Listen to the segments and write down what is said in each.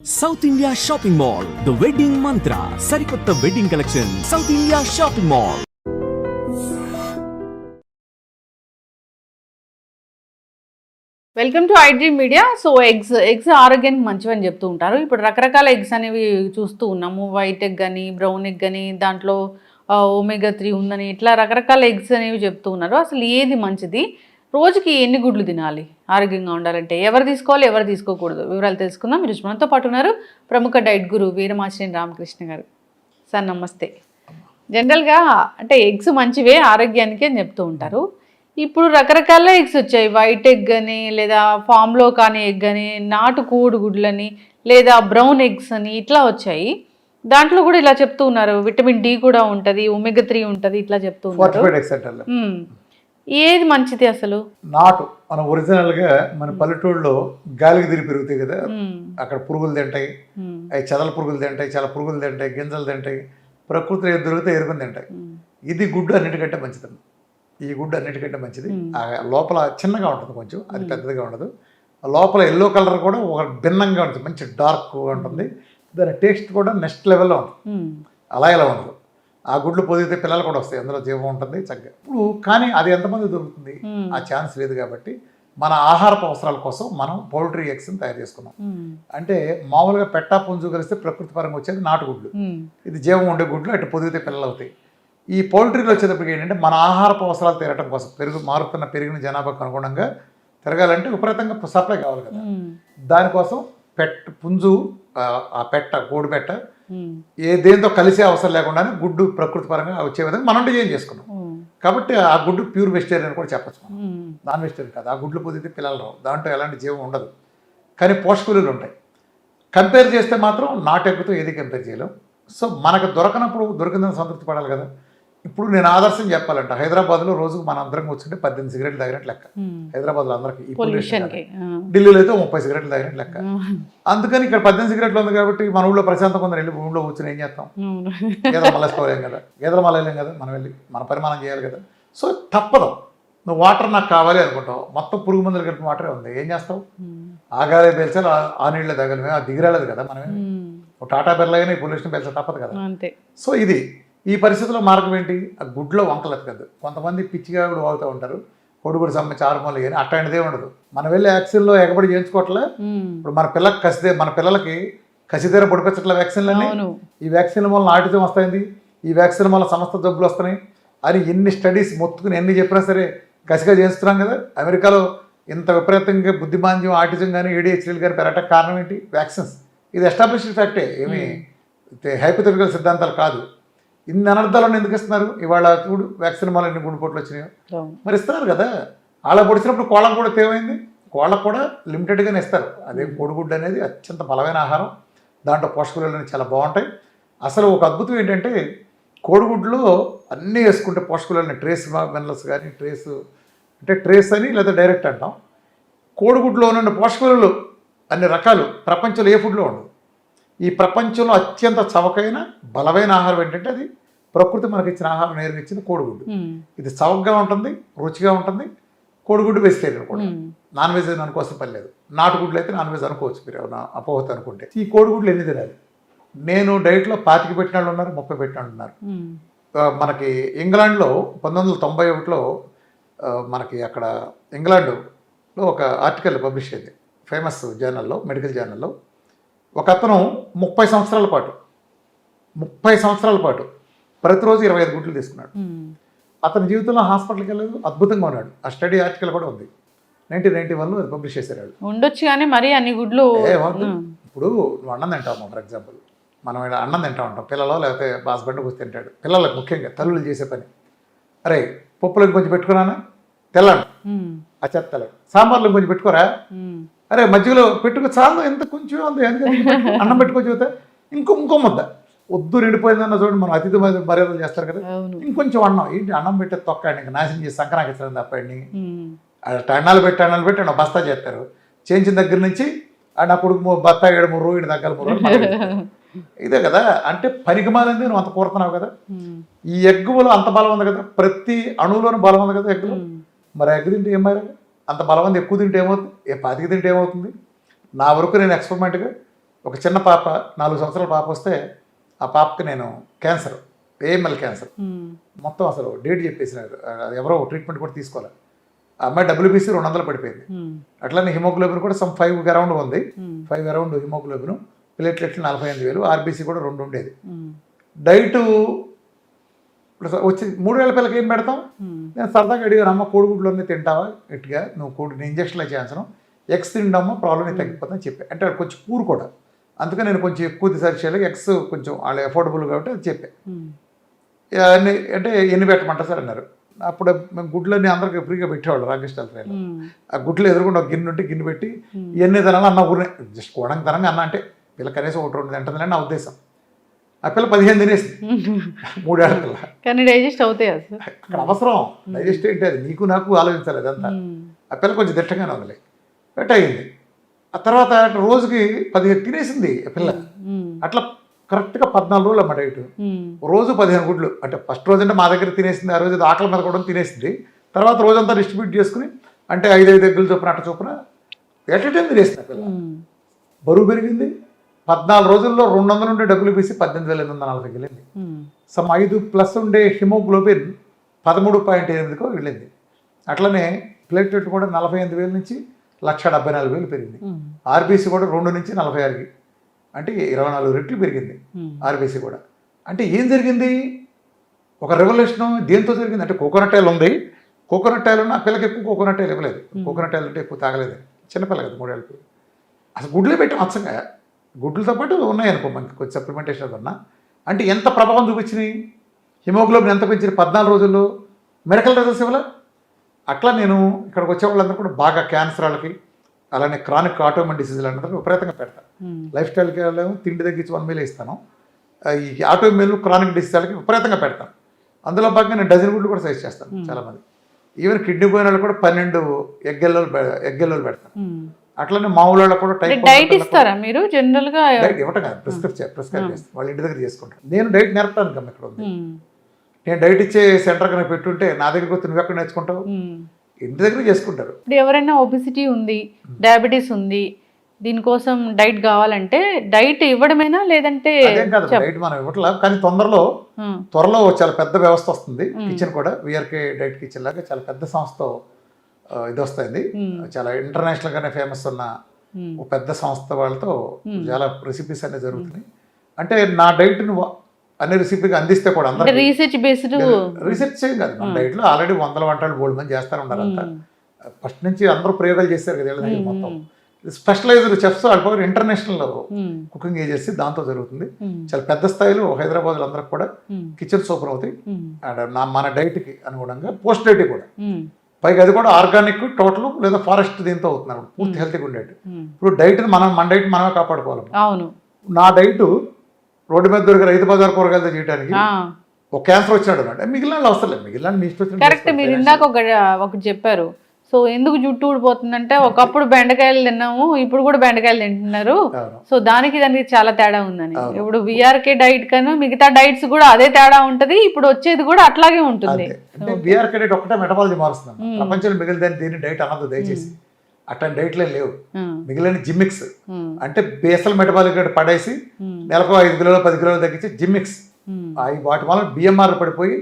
South India Shopping Mall, The Wedding Mantra, Sarikotta Wedding Collection, South India Shopping Mall. Welcome to iDream media. So eggs ఆరోగ్యానికి మంచివని చెప్తూ ఉంటారు. ఇప్పుడు రకరకాల eggs అనేవి చూస్తూ ఉన్నాము. వైట్ ఎగ్ అని, బ్రౌన్ ఎగ్ అని, దాంట్లో ఒమేగా 3 ఉందని, ఇట్లా రకరకాల ఎగ్స్ అనేవి చెప్తూ ఉన్నారు. అసలు ఏది మంచిది, రోజుకి ఎన్ని గుడ్లు తినాలి ఆరోగ్యంగా ఉండాలంటే, ఎవరు తీసుకోవాలి ఎవరు తీసుకోకూడదు, వివరాలు తెలుసుకుందాం. మీరు మనతో పాటు ఉన్నారు ప్రముఖ డైట్ గురు వీరమాచినేని రామకృష్ణ గారు. సార్ నమస్తే. జనరల్గా అంటే ఎగ్స్ మంచివే ఆరోగ్యానికి అని చెప్తూ ఉంటారు. ఇప్పుడు రకరకాల ఎగ్స్ వచ్చాయి. వైట్ ఎగ్ అని, లేదా ఫామ్లో కానీ ఎగ్ అని, నాటు కోడిగుడ్లని, లేదా బ్రౌన్ ఎగ్స్ అని, ఇట్లా వచ్చాయి. దాంట్లో కూడా ఇలా చెప్తూ ఉన్నారు, విటమిన్ డి కూడా ఉంటుంది, ఒమేగా 3 ఉంటుంది, ఇట్లా చెప్తూ ఉన్నారు. ఏది మంచిది అసలు? నాటు మన ఒరిజినల్ గా మన పల్లెటూళ్ళలో గాలికి తిరిగి పెరుగుతాయి కదా, అక్కడ పురుగులు తింటాయి, అవి చెదల పురుగులు తింటాయి, చాలా పురుగులు తింటాయి, గింజలు తింటాయి, ప్రకృతిలో ఏది దొరికితే ఎరుకుని తింటాయి. ఇది గుడ్డు అన్నిటికంటే మంచిది. ఈ గుడ్డు అన్నిటికంటే మంచిది. లోపల చిన్నగా ఉంటుంది, కొంచెం అది పెద్దదిగా ఉండదు. లోపల ఎల్లో కలర్ కూడా ఒక భిన్నంగా ఉంటుంది, మంచి డార్క్గా ఉంటుంది. దాని టేస్ట్ కూడా నెక్స్ట్ లెవెల్లో ఉంటుంది. అలా ఇలా ఉండదు. ఆ గుడ్లు పొదిగితే పిల్లలు కూడా వస్తాయి, అందులో జీవం ఉంటుంది చక్కగా. ఇప్పుడు కానీ అది ఎంతమంది దొరుకుతుంది, ఆ ఛాన్స్ లేదు. కాబట్టి మన ఆహారపు అవసరాల కోసం మనం పౌల్ట్రీ ఎగ్స్ని తయారు చేసుకున్నాం. అంటే మామూలుగా పెట్టా పుంజు కలిస్తే ప్రకృతి పరంగా వచ్చేది నాటుగుడ్లు. ఇది జీవం ఉండే గుడ్లు, అటు పొదిగితే పిల్లలు అవుతాయి. ఈ పౌల్ట్రీలో వచ్చేటప్పటికి ఏంటంటే మన ఆహారపు అవసరాలు తీరటం కోసం, పెరిగిన జనాభాకు అనుగుణంగా తిరగాలంటే విపరీతంగా సప్లై కావాలి కదా. దానికోసం పుంజు, ఆ కోడి పెట్ట దేంతో కలిసే అవసరం లేకుండానే గుడ్డు ప్రకృతి పరంగా వచ్చే విధంగా మనం డిజైన్ చేసుకున్నాం. కాబట్టి ఆ గుడ్డు ప్యూర్ వెజిటేరియన్ కూడా చెప్పచ్చు. నాన్ వెజిటేరియన్ కాదు. ఆ గుడ్లు పొదిగితే పిల్లలు రావు, దాంట్లో ఎలాంటి జీవం ఉండదు, కానీ పోషక విలువలు ఉంటాయి. కంపేర్ చేస్తే మాత్రం నాటు ఎగ్గుతో ఏది కంపేర్ చేయలేం. సో మనకు దొరకనప్పుడు దొరికిందని సంతృప్తి పడాలి కదా. ఇప్పుడు నేను ఆదర్శం చెప్పాలంట, హైదరాబాద్లో రోజుకు మన అందరం కూర్చుంటే 18 సిగరెట్లు తాగినట్టు లెక్క. హైదరాబాద్లో అందరికి, ఢిల్లీలో అయితే 30 సిగరెట్లు తాగినట్టు లెక్క. అందుకని ఇక్కడ 18 సిగరెట్లు ఉంది కాబట్టి మన ఊళ్ళో ప్రశాంతంగా కొందరు వెళ్ళి ఊళ్ళో కూర్చొని ఏం చేస్తాం, గేదెలు మళ్ళేసుకోలేం కదా, గేదెలు మళ్ళలేం కదా, మనం వెళ్ళి మన పరిమాణం చేయాలి కదా. సో తప్పదు. నువ్వు వాటర్ నాకు కావాలి అనుకుంటావు, మొత్తం పురుగు మందులు కలిపిన వాటరే ఉంది, ఏం చేస్తావు? ఆగాలే పేల్చాలి, ఆ నీళ్ళే తాగలేమే, అది దిగిరాలేదు కదా. మనమే టాటా బిర్లాగానే ఈ పొల్యూషన్ పేల్చా తప్పదు కదా. సో ఇది ఈ పరిస్థితుల్లో మార్గం ఏంటి? ఆ గుడ్లో వంకలు ఎత్తకద్దు. కొంతమంది పిచ్చిగా కూడా వాగుతూ ఉంటారు, కొడుకుడు సంబంధించి ఆరుమూలలు కానీ అట్లాంటిదే ఉండదు. మనం వెళ్ళి వ్యాక్సిన్లో ఎగబడి చేయించుకోవట్లే. ఇప్పుడు మన పిల్లలకి కసితీర పొడిపించట్లే వ్యాక్సిన్లన్నీ. ఈ వ్యాక్సిన్ల వల్ల ఆటిజం వస్తాయింది, ఈ వ్యాక్సిన్ వల్ల సమస్త జబ్బులు వస్తున్నాయి అని ఎన్ని స్టడీస్ మొత్తుకుని ఎన్ని చెప్పినా సరే కసిగా చేస్తున్నాం కదా. అమెరికాలో ఇంత విపరీతంగా బుద్ధిమాంద్యం, ఆటిజం కానీ, ADHD కానీ పెరగటానికి కారణం ఏంటి? వ్యాక్సిన్స్. ఇది ఎస్టాబ్లిష్డ్ ఫ్యాక్టే, ఏమి హైపోథెటికల్ సిద్ధాంతాలు కాదు. ఇన్ని అనర్థాలను ఎందుకు ఇస్తున్నారు? ఇవాళ చూడు వ్యాక్సిన్ వల్ల ఎన్ని గుండెపోట్లు వచ్చినాయో. మరి ఇస్తున్నారు కదా. వాళ్ళ పొడిచినప్పుడు కోళ్ళకు కూడా తేమైంది, కోళ్ళకు కూడా లిమిటెడ్గానే ఇస్తారు. అదే కోడిగుడ్డు అనేది అత్యంత బలమైన ఆహారం, దాంట్లో పోషక విలువలు చాలా బాగుంటాయి. అసలు ఒక అద్భుతం ఏంటంటే కోడిగుడ్లో అన్నీ వేసుకుంటే పోషక విలువలని, ట్రేస్ మినరల్స్ కానీ, ట్రేస్ అని లేదా డైరెక్ట్ అంటాం. కోడిగుడ్లో ఉన్న పోషక విలువలు అన్ని రకాలు ప్రపంచంలో ఏ ఫుడ్లో ఉండవు. ఈ ప్రపంచంలో అత్యంత చవకైన బలమైన ఆహారం ఏంటంటే అది ప్రకృతి మనకి ఇచ్చిన ఆహారం నేరుగా ఇచ్చింది కోడిగుడ్డు. ఇది చవకగా ఉంటుంది, రుచిగా ఉంటుంది. కోడిగుడ్డు వెజిటేరియన్ కూడా, నాన్ వెజ్ అనుకోసం పని లేదు. నాటుగుడ్లు అయితే నాన్ వెజ్ అనుకోవచ్చు మీరు ఏమైనా అపోహత అనుకుంటే. ఈ కోడిగుడ్లు ఎన్ని తినాలి? నేను డైట్లో 25 పెట్టిన వాళ్ళు ఉన్నారు, 30 పెట్టిన వాళ్ళు ఉన్నారు. మనకి ఇంగ్లాండ్లో 1991లో మనకి అక్కడ ఇంగ్లాండ్లో ఒక ఆర్టికల్ పబ్లిష్ అయింది ఫేమస్ జర్నల్లో, మెడికల్ జర్నల్లో. ఒక అతను 30 సంవత్సరాల పాటు ప్రతిరోజు 25 గుడ్లు తీసుకున్నాడు. అతని జీవితంలో హాస్పిటల్కి వెళ్ళలేదు, అద్భుతంగా ఉన్నాడు. ఆ స్టడీ ఆర్టికల్ కూడా ఉంది, 1991లో అది పబ్లిష్ చేశారు. ఉండొచ్చు కానీ మరి అన్ని గుడ్లు ఇప్పుడు నువ్వు అన్నం తింటావు, ఫర్ ఎగ్జాంపుల్ మనం అన్నం తింటా ఉంటాం, పిల్లలు లేకపోతే హస్బెండ్ కూర్చొని తింటాడు. పిల్లలకు ముఖ్యంగా తల్లులు చేసే పని, అరే పప్పులకు కొంచెం పెట్టుకున్నానా, తెల్లండి ఆ చెత్త తెల్ల, సాంబార్లో కొంచెం పెట్టుకోరా, అరే మధ్యలో పెట్టుకో చాలు, ఎంత కొంచెం ఉంది, అన్నం పెట్టుకోవచ్చు అవుతా, ఇంకో ముద్ద వద్దు, నిండిపోయిందన్న చూడండి. మనం అతిథి మర్యాదలు చేస్తారు కదా, ఇంకొంచెం అన్నం ఏంటి, అన్నం పెట్టే తొక్కండి, ఇంకా నాశనం చేసి సంక్రాంతి ఇచ్చడం తప్పండి. అన్నాలు పెట్టి బస్తా చేస్తారు. చేయించిన దగ్గర నుంచి నా కొడుకు బత్తా 7 రోజులు తగ్గాలి 3 రోజులు ఇదే కదా. అంటే పనికిమాలింది నువ్వు అంత కోరుతున్నావు కదా. ఈ ఎగ్గులో అంత బలం ఉంది కదా, ప్రతి అణువులోనూ బలం ఉంది కదా ఎగ్గులో. మరి ఎగ్ తింటే ఏం మరి అంత బలమంది ఎక్కువ తింటే ఏమవుతుంది, 25 తింటే ఏమవుతుంది? నా వరకు నేను ఎక్స్పెరిమెంట్గా ఒక చిన్న పాప 4 సంవత్సరాల పాప వస్తే ఆ పాపకి నేను క్యాన్సర్, ఏఎంఎల్ క్యాన్సర్ మొత్తం అసలు డేట్ చెప్పేసినారు. అది ఎవరో ట్రీట్మెంట్ కూడా తీసుకోవాలి. ఆ అమ్మాయి WBC 200 పడిపోయింది. అట్లానే హిమోగ్లోబిన్ కూడా సమ్ 5 అరౌండ్ ఉంది. 5 అరౌండ్ హిమోగ్లోబిన్, ప్లేట్లెట్లు 48,000, RBC కూడా 2 ఉండేది. డైట్ వచ్చి 3 ఏళ్ల పిల్లకి ఏం పెడతాం? నేను సరదాగా అడిగాను, అమ్మ కోడిగుడ్లోనే తింటావా గట్టిగా, నువ్వు కోడి ఇంజక్షన్లు చేయాల్సిన ఎగ్స్ తిండమ్మా ప్రాబ్లం తగ్గిపోతుందని చెప్పి. అంటే వాడు కొంచెం పూర్ కూడా, అందుకని నేను కొంచెం ఎక్కువ రీసెర్చ్ చేయాలి. ఎగ్స్ కొంచెం వాళ్ళు అఫోర్డబుల్ కాబట్టి అది చెప్పా. అంటే ఎన్ని పెట్టమంటారు సార్ అన్నారు. అప్పుడు మేము గుడ్లన్నీ అందరికి ఫ్రీగా పెట్టేవాళ్ళు రామకృష్ణ ట్రైన్లో. ఆ గుడ్లు ఎదురుకుండా ఒక గిన్నె ఉంటే గిన్నె పెట్టి ఇవన్నీ తినాలి అన్న ఊరినే జస్ట్ కోడంగా తరంగా అన్న అంటే పిల్ల కనీసం 1-2 తింటుందని నా ఉద్దేశం. ఆ పిల్ల 15 తినేసింది 3 ఏళ్ళ పిల్ల. కానీ డైజెస్ట్ అవుతాయి అక్కడ అవసరం డైజెస్ట్ ఏంటి, అది నీకు నాకు ఆలోచించాలి అదంతా. ఆ పిల్ల కొంచెం దిట్టంగానే ఉంది, బట్ అయింది. ఆ తర్వాత రోజుకి 15 తినేసింది ఆ పిల్ల. అట్లా కరెక్ట్గా 14 రోజులు అమ్మ డైట్. రోజు 15 గుడ్లు. అంటే ఫస్ట్ రోజు అంటే మా దగ్గర తినేసింది, ఆ రోజు ఆకలి మీద కూడా తినేసింది. తర్వాత రోజంతా డిస్ట్రిబ్యూట్ చేసుకుని అంటే 5 ఎగ్గులు చొప్పున అట్ట చొప్పున ఎట్ టైం తినేసింది పిల్ల. బరువు పెరిగింది. 14 రోజుల్లో 200 ఉండే WBC 18,840 వెళ్ళింది. సమ్ 5+ ఉండే హిమోగ్లోబిన్ 13.8కు వెళ్ళింది. అట్లనే ప్లేట్లెట్ కూడా 48,000 నుంచి 1,74,000 పెరిగింది. RBC కూడా 2 నుంచి 46కి, అంటే 24 రెట్లు పెరిగింది RBC కూడా. అంటే ఏం జరిగింది? ఒక రెవల్యూషన్ దేంతో జరిగింది అంటే కోకోనట్ ఆయిల్ ఉంది. కోకోనట్ ఆయిల్ ఉన్న పిల్లకి ఎక్కువ కోకోనట్ ఆయిల్ ఇవ్వలేదు. కోకోనట్ ఆయిల్ అంటే ఎక్కువ తాగలేదు, చిన్నపిల్ల కదా 3 ఏళ్ళకి. అసలు గుడ్లే పెట్టాం అచ్చంగా. గుడ్లతో పాటు ఉన్నాయనుకో మనకి కొంచెం సప్లిమెంటేషన్ ఉన్నా. అంటే ఎంత ప్రభావం చూపించినాయి? హిమోగ్లోబిన్ ఎంత పెంచింది 14 రోజుల్లో? మెడికల్ రిజల్ట్స్ ఇవ్వలే. అట్లా నేను ఇక్కడికి వచ్చే వాళ్ళందరూ కూడా బాగా క్యాన్సర్ వాళ్ళకి, అలానే క్రానిక్ ఆటోఇమ్యూన్ డిసీజులు అందరూ విపరీతంగా పెడతాను. లైఫ్ స్టైల్కి వెళ్ళాము, తిండి తగ్గించి 1 మీల్ ఇస్తాను. ఈ ఆటోఇమ్యూన్ క్రానిక్ డిసీజ్ వాళ్ళకి విపరీతంగా పెడతాను. అందులో భాగంగా నేను డజన్ గుడ్లు కూడా సజెస్ట్ చేస్తాను చాలామంది. ఈవెన్ కిడ్నీ పోయిన వాళ్ళు కూడా 12 ఎగ్గెల్లోలు పెడతాను. అట్లనే మామూలు వాళ్ళకి కూడా డైట్ ఇస్తారా మీరు జనరల్ గా? డైట్ ఇవ్వటం కాదు, ప్రిస్క్రైబ్ చేస్తాను. వాళ్ళ ఇంటి దగ్గర చేసుకుంటాను. నేను డైట్ నేర్పడానికి అమ్మ ఇక్కడ ఉంది. నేను డైట్ ఇచ్చే సెంటర్ కనుక పెట్టుంటే నా దగ్గరికి వస్తే నువ్వు ఎక్కడ నేర్చుకుంటావు? ఇంటి దగ్గర చేసుకుంటారు. ఇప్పుడు ఎవరైనా ఒబిసిటీ ఉంది, డయాబెటీస్ ఉంది, దీనికోసం డైట్ కావాలంటే డైట్ ఇవ్వడమేనా లేదంటే? అదేం కాదు, డైట్ మనం ఇవ్వట్లా. కానీ త్వరలో చాలా పెద్ద వ్యవస్థ వస్తుంది. కిచెన్ కూడా విఆర్కే డైట్ కిచెన్ లాగా చాలా పెద్ద సంస్థ ఇది వస్తుంది. చాలా ఇంటర్నేషనల్ గానే ఫేమస్ ఉన్న పెద్ద సంస్థ వాళ్ళతో చాలా రెసిపీస్ అనేవి జరుగుతున్నాయి. అంటే నా డైట్ ను అన్ని రెసిపీగా అందిస్తే కూడా అందరూ రీసెర్చ్ చేయం కాదు. మన డైట్ లో ఆల్రెడీ 100 వంటలు బోల్డ్ మంది చేస్తారు ఉన్నారు. అంతా ఫస్ట్ నుంచి అందరూ ప్రయోగాలు చేస్తారు కదా వీళ్ళ దగ్గర. మొత్తం స్పెషలైజ్డ్ చెఫ్స్ వాళ్ళ ఇంటర్నేషనల్ కుకింగ్ ఏజెన్సీ దాంతో జరుగుతుంది. చాలా పెద్ద స్థాయిలో హైదరాబాద్ అందరికి కూడా కిచెన్ సూపర్ అవుతాయి. అండ్ మన డైట్ కి అనుగుణంగా పోస్ట్ డైట్ కూడా, పైగా అది కూడా ఆర్గానిక్ టోటల్ లేదా ఫారెస్ట్ దీంతో అవుతున్నారు, పూర్తి హెల్తీగా ఉండేది. ఇప్పుడు డైట్ మన డైట్ మనమే కాపాడుకోవాలి. అవును, నా డైట్ రోడ్డు మీద దొరికే రైతు బజార్ కూరగాయలతో చేయడానికి ఒక క్యాన్సర్ వచ్చినాడు అంటే మిగిలిన అవసరం లేదు. మిగిలిన మీ ఇష్టం. కరెక్ట్. మీరు ఇందాక ఒకటి చెప్పారు. సో ఎందుకు జుట్టు ఊడిపోతుందంటే ఒకప్పుడు బెండకాయలు తిన్నాము, ఇప్పుడు కూడా బెండకాయలు తింటున్నారు. సో దానికి చాలా తేడా ఉందని. ఇప్పుడు విఆర్కే డైట్ కన్నా మిగతా డైట్స్ కూడా అదే తేడా ఉంటది. ఇప్పుడు వచ్చేది కూడా అట్లాగే ఉంటుంది. అంటే విఆర్కే డైట్ ఒకటే మెటబాలజీ మారుస్తుంది. ప్రపంచంలో మిగిలిన దీన్ని డైట్ అనదు దయచేసి. అట్లాంటి డైట్లే లేవు. మిగిలిన జిమ్మిక్స్ అంటే బేసల్ మెటబాలిక్ రేట్ పడేసి నెలకు 5 కిలోలు 10 కిలోలు తగ్గించి జిమ్మిక్స్, వాటి వల్ల బిఎంఆర్ పడిపోయి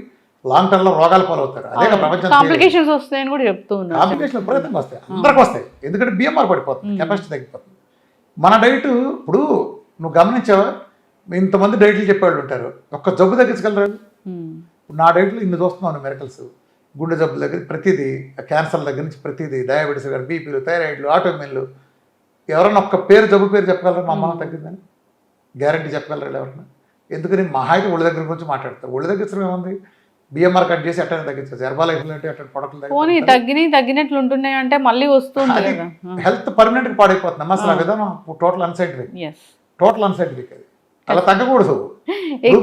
లాంగ్ టర్మ్ లో రోగాలు పాలవుతారు. అదే ప్రపంచం కాంప్లికేషన్స్ వస్తాయని కూడా చెప్తూ ఉన్నారు. కాంప్లికేషన్ విపరీతంగా వస్తాయి, అందరికి వస్తాయి. ఎందుకంటే బిఎంఆర్ పడిపోతుంది, కెపాసిటీ తగ్గిపోతుంది. మన డైట్ ఇప్పుడు నువ్వు గమనించావా, ఇంతమంది డైట్లు చెప్పేవాళ్ళు ఉంటారు, ఒక్క జబ్బు తగ్గించగలరా? నా డైట్లో ఇన్ని చూస్తున్నాను మెరకల్స్. గుండె జబ్బుల దగ్గర ప్రతిదీ, క్యాన్సర్ దగ్గర నుంచి ప్రతిదీ, డయాబెటీస్ కానీ, బీపీలు, థైరాయిడ్లు, ఆటోమిన్లు. ఎవరన్నా ఒక్క పేరు చెప్పగలరా మా అమ్మ తగ్గిందని? గ్యారంటీ చెప్పగలరా ఎవరన్నా? ఎందుకని మహా అయితే ఒళ్ళు దగ్గర గురించి మాట్లాడతారు. ఒళ్ళు తగ్గించడం ఏముంది? బిఎంఆర్ కట్ చేసి అట్లా తగ్గించచ్చు. హెర్బాలైఫ్ అంటే అట్లా ప్రొడక్ట్లు తగ్గినట్లు ఉంటున్నాయి అంటే మళ్ళీ వస్తుంది. హెల్త్ పర్మనెంట్ గా పాడైపోతుంది అసలు. ఆ విధానం టోటల్ అన్సైంటిఫిక్. అది అలా తగ్గకూడదు.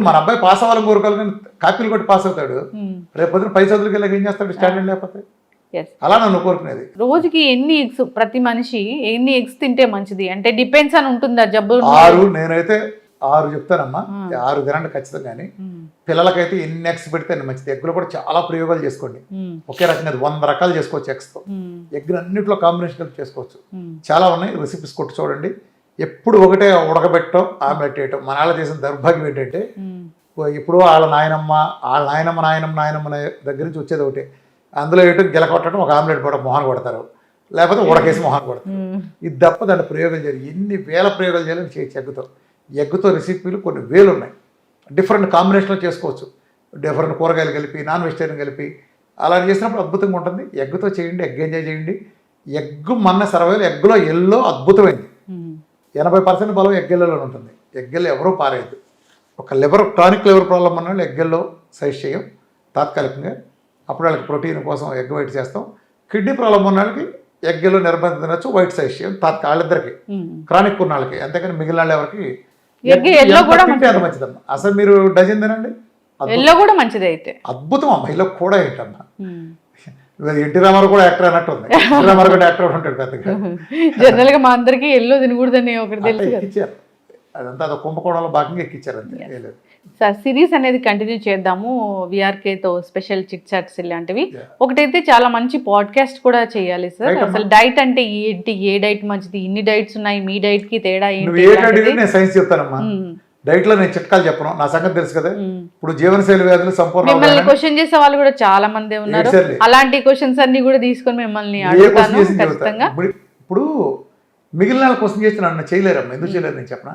మన అబ్బాయి పాస్ అవ్వాలని కోరుకోవాలి, కానీ కాపీలు కొట్టి పాస్ అవుతాడు. రేపు పొద్దున పై చదువులకి వెళ్ళక ఏం చేస్తాడు స్టాండర్డ్ లేకపోతే? అలా నన్ను కోరుకునేది. రోజుకి ఎన్ని ఎగ్స్, ప్రతి మనిషి ఎన్ని ఎగ్స్ తింటే మంచిది అంటే డిపెండ్స్ అని ఉంటుందా? జబ్బు 6, నేనైతే 6 చెప్తానమ్మా. 6 తినండి ఖచ్చితంగా. కానీ పిల్లలకైతే ఎన్ని ఎగ్స్ పెడితే అన్ని మంచిది. ఎగ్గులో కూడా చాలా ప్రయోగాలు చేసుకోండి. ఒకే రకంగా 100 రకాలు చేసుకోవచ్చు ఎగ్స్తో. ఎగ్ అన్నింటిలో కాంబినేషన్ కలిపి చేసుకోవచ్చు. చాలా ఉన్నాయి రెసిపీస్ కొట్టి చూడండి. ఎప్పుడు ఒకటే ఉడకబెట్టడం ఆమ్లెట్ వేయటం. మన వాళ్ళ చేసిన దౌర్భాగ్యం ఏంటంటే ఇప్పుడు వాళ్ళ నాయనమ్మ దగ్గర నుంచి వచ్చేది ఒకటి, అందులో వేయటం గిలకొట్టడం, ఒక ఆమ్లెట్ కూడా మొహాన్ కొడతారు, లేకపోతే ఉడకేసి మొహాన్ కొడతారు. ఇది తప్ప దాంట్లో ప్రయోగాలు చేయాలి. ఎన్ని వేల ప్రయోగాలు చేయాలని చేయొచ్చు. ఎగ్గుతో రెసిపీలు కొన్ని వేలు ఉన్నాయి. డిఫరెంట్ కాంబినేషన్లో చేసుకోవచ్చు. డిఫరెంట్ కూరగాయలు కలిపి, నాన్ వెజిటేరియన్ కలిపి అలా చేసినప్పుడు అద్భుతంగా ఉంటుంది. ఎగ్గుతో చేయండి, ఎగ్ ఎంజాయ్ చేయండి. ఎగ్గు మన సర్వైవల్ ఎగ్గులో ఎల్లో అద్భుతమైంది. 80% బలం ఎగ్గెల్లోనే ఉంటుంది. ఎగ్గెల్లో ఎవరూ పారేయద్దు. ఒక టానిక్ లివర్ ప్రాబ్లం ఉన్న వాళ్ళు ఎగ్గెల్లో సైజ్ చేయం తాత్కాలికంగా. అప్పుడు వాళ్ళకి ప్రోటీన్ కోసం ఎగ్ వైట్ చేస్తాం. కిడ్నీ ప్రాబ్లం ఉన్న వాళ్ళకి ఎగ్గెల్లో నిర్బంధం తినచ్చు, వైట్ సైజ్ చేయం వాళ్ళిద్దరికి, క్రానిక్ ఉన్న వాళ్ళకి. అంతేకాని మిగిలిన వాళ్ళు ఎవరికి అంత మంచిదమ్మా. అసలు మీరు డజన్ తినండి, ఎల్లో కూడా మంచిది అయితే అద్భుతం అమ్మా. ఎల్లో కూడా ఏంటమ్మా, ఎన్టీ రామారావు కూడా యాక్టర్ అన్నట్టు ఉంది. ఎన్టీ రామారావు కూడా యాక్టర్ ఉంటాడు పెద్దగా. జనరల్ గా మా అందరికి ఎల్లో తినకూడదని ఒకటి తెలుసు. ఎక్కిచ్చారు, అదంతా అదో కుంభకోణంలో భాగంగా ఎక్కిచ్చారు అంతే. సార్ సిరీస్ అనేది కంటిన్యూ చేద్దాము, విఆర్కేతో స్పెషల్ చిట్ చాట్స్ ఇలాంటివి. ఒకటైతే చాలా మంచి పాడ్కాస్ట్ కూడా చేయాలి సార్. అసలు డైట్ అంటే ఏంటి, ఏ డైట్ మంచిది, ఇన్ని డైట్స్ ఉన్నాయి, మీ డైట్ కి తేడా ఏంటి? నేను సైన్స్ చెప్తానమ్మా. డైట్ లో నేను చిట్కాలు చెప్పను, నా సంగతి తెలుసు కదా. ఇప్పుడు జీవనశైలి వ్యాధులు సంపూర్ణ మిమ్మల్ని క్వశ్చన్ చేసే వాళ్ళు కూడా చాలా మంది ఉన్నారు. అలాంటి క్వశ్చన్స్ అన్ని కూడా తీసుకొని మిమ్మల్ని అడుగుతాను ఖచ్చితంగా. ఇప్పుడు మిగిలిన క్వశ్చన్ చేస్తే నన్ను చేయలేరమ్మా. ఎందుకు చేయలేరు నేను చెప్పనా?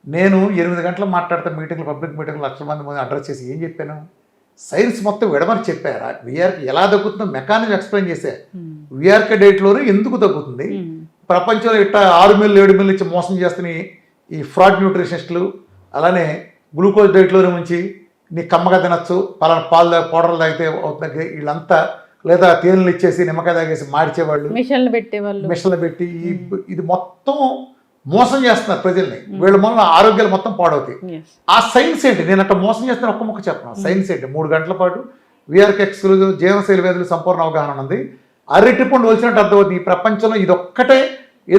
నేను 8 గంటలు మాట్లాడితే మీటింగ్లు, పబ్లిక్ మీటింగ్లు, లక్షల మంది అడ్రస్ చేసి ఏం చెప్పాను? సైన్స్ మొత్తం విడమని చెప్పారా? విఆర్కి ఎలా తగ్గుతుందో మెకానిజం ఎక్స్ప్లెయిన్ చేశా. విఆర్కే డైట్లోనే ఎందుకు తగ్గుతుంది, ప్రపంచంలో ఇట్లా 6 మిల్లు 7 మిల్లు ఇచ్చి మోసం చేస్తున్న ఈ ఫ్రాడ్ న్యూట్రిషనిస్టులు, అలానే గ్లూకోజ్ డైట్లోనే ఉంచి నీ కమ్మగా తినచ్చు, పలానా పాలు పౌడర్లు తాగితే అవుతుంది వీళ్ళంతా, లేదా తేనెలు ఇచ్చేసి నిమ్మకాయ తాగేసి మాడిచేవాళ్ళు, మిషన్లు పెట్టి ఇది మొత్తం మోసం చేస్తున్నారు ప్రజల్ని. వీళ్ళ వల్ల ఆరోగ్యాలు మొత్తం పాడవుతాయి. ఆ సైన్స్ ఏంటి? నేను అట్లా మోసం చేస్తున్న ఒక్క ముక్క చెప్పను. సైన్స్ ఏంటి? 3 గంటల పాటు విఆర్కే ఎక్స్క్లూజివ్ జీవనశైలి వ్యాధులు సంపూర్ణ అవగాహన ఉంది. అరటిపండు వలిసినట్టు అర్థమవుతుంది. ఈ ప్రపంచంలో ఇది ఒక్కటే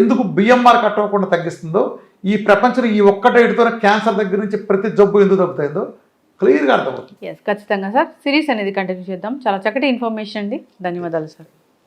ఎందుకు బిఎంఆర్ కట్టకుండా తగ్గిస్తుందో, ఈ ప్రపంచంలో ఈ ఒక్క డైట్తోనే క్యాన్సర్ దగ్గర నుంచి ప్రతి జబ్బు ఎందుకు తగ్గుతుందో క్లియర్గా అర్థమవుతుంది. ఖచ్చితంగా సార్ సిరీస్ అనేది కంటిన్యూ చేద్దాం. చాలా చక్కటి ఇన్ఫర్మేషన్ అండి. ధన్యవాదాలు సార్.